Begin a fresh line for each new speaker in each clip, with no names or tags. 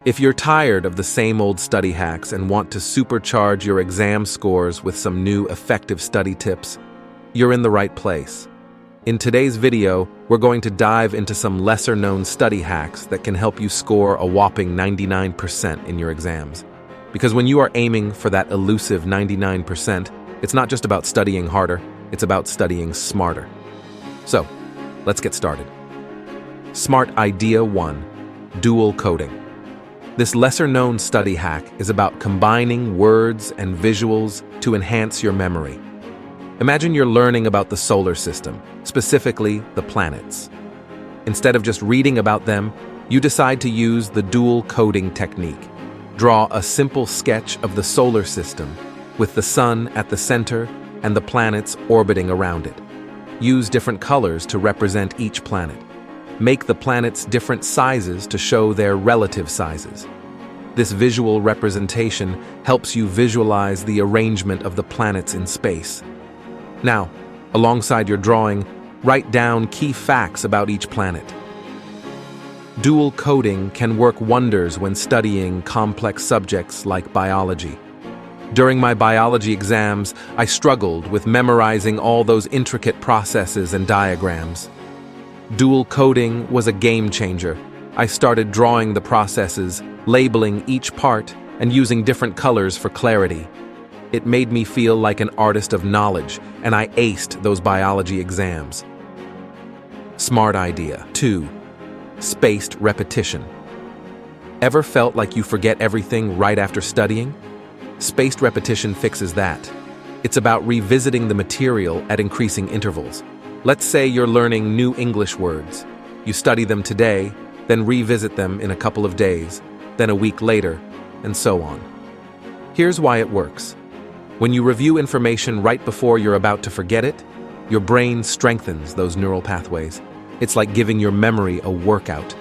If you're tired of the same old study hacks and want to supercharge your exam scores with some new effective study tips, you're in the right place. In today's video, we're going to dive into some lesser-known study hacks that can help you score a whopping 99% in your exams. Because when you are aiming for that elusive 99%, it's not just about studying harder, it's about studying smarter. So, let's get started. Smart Idea 1: Dual Coding. This lesser-known study hack is about combining words and visuals to enhance your memory. Imagine you're learning about the solar system, specifically the planets. Instead of just reading about them, you decide to use the dual coding technique. Draw a simple sketch of the solar system, with the sun at the center and the planets orbiting around it. Use different colors to represent each planet. Make the planets different sizes to show their relative sizes. This visual representation helps you visualize the arrangement of the planets in space. Now, alongside your drawing, write down key facts about each planet. Dual coding can work wonders when studying complex subjects like biology. During my biology exams, I struggled with memorizing all those intricate processes and diagrams. Dual coding was a game changer. I started drawing the processes, labeling each part, and using different colors for clarity. It made me feel like an artist of knowledge, and I aced those biology exams. Smart Idea 2: Spaced repetition. Ever felt like you forget everything right after studying? Spaced repetition fixes that. It's about revisiting the material at increasing intervals. Let's say you're learning new English words. You study them today, then revisit them in a couple of days, then a week later, and so on. Here's why it works. When you review information right before you're about to forget it, your brain strengthens those neural pathways. It's like giving your memory a workout.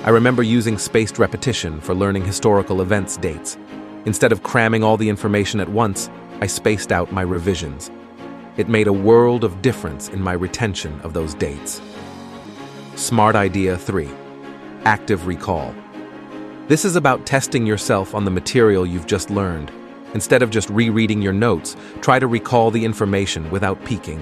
I remember using spaced repetition for learning historical events dates. Instead of cramming all the information at once, I spaced out my revisions. It made a world of difference in my retention of those dates. Smart Idea 3: Active recall. This is about testing yourself on the material you've just learned. Instead of just rereading your notes, try to recall the information without peeking.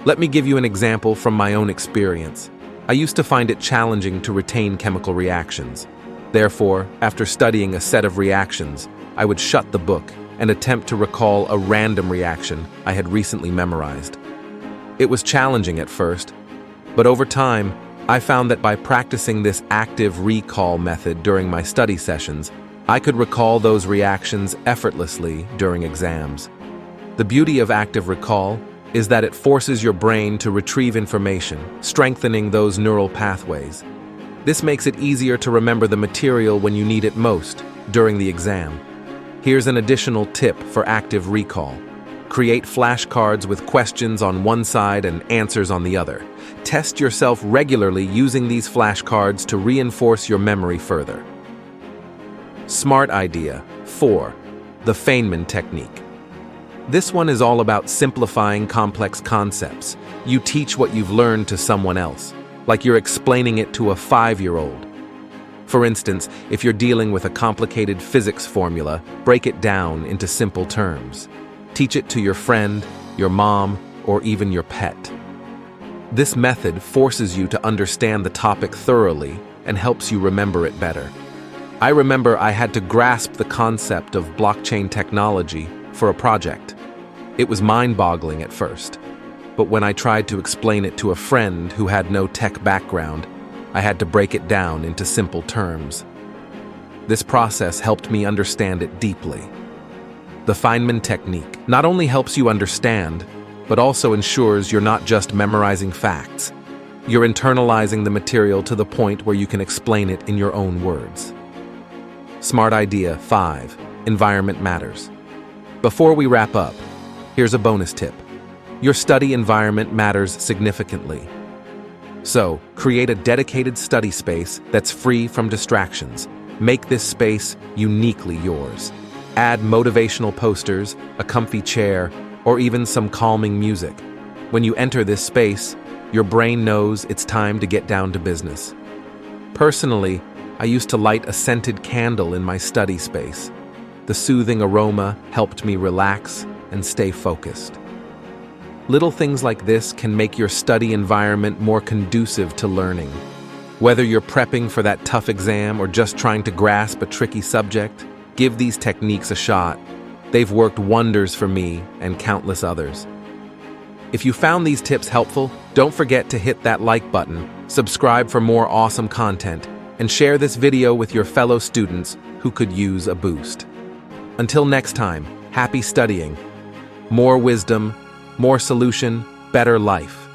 Let me give you an example from my own experience. I used to find it challenging to retain chemical reactions. Therefore, after studying a set of reactions, I would shut the book and attempt to recall a random reaction I had recently memorized. It was challenging at first, but over time, I found that by practicing this active recall method during my study sessions, I could recall those reactions effortlessly during exams. The beauty of active recall is that it forces your brain to retrieve information, strengthening those neural pathways. This makes it easier to remember the material when you need it most, during the exam. Here's an additional tip for active recall. Create flashcards with questions on one side and answers on the other. Test yourself regularly using these flashcards to reinforce your memory further. Smart Idea 4: The Feynman Technique. This one is all about simplifying complex concepts. You teach what you've learned to someone else, like you're explaining it to a 5-year-old. For instance, if you're dealing with a complicated physics formula, break it down into simple terms. Teach it to your friend, your mom, or even your pet. This method forces you to understand the topic thoroughly and helps you remember it better. I remember I had to grasp the concept of blockchain technology for a project. It was mind-boggling at first, but when I tried to explain it to a friend who had no tech background, I had to break it down into simple terms. This process helped me understand it deeply. The Fineman Technique not only helps you understand, but also ensures you're not just memorizing facts. You're internalizing the material to the point where you can explain it in your own words. Smart Idea 5: Environment matters. Before we wrap up, here's a bonus tip. Your study environment matters significantly. So, create a dedicated study space that's free from distractions. Make this space uniquely yours. Add motivational posters, a comfy chair, or even some calming music. When you enter this space, your brain knows it's time to get down to business. Personally, I used to light a scented candle in my study space. The soothing aroma helped me relax and stay focused. Little things like this can make your study environment more conducive to learning. Whether you're prepping for that tough exam or just trying to grasp a tricky subject, give these techniques a shot. They've worked wonders for me and countless others. If you found these tips helpful, don't forget to hit that like button, subscribe for more awesome content, and share this video with your fellow students who could use a boost. Until next time, happy studying. More wisdom, more solution, better life.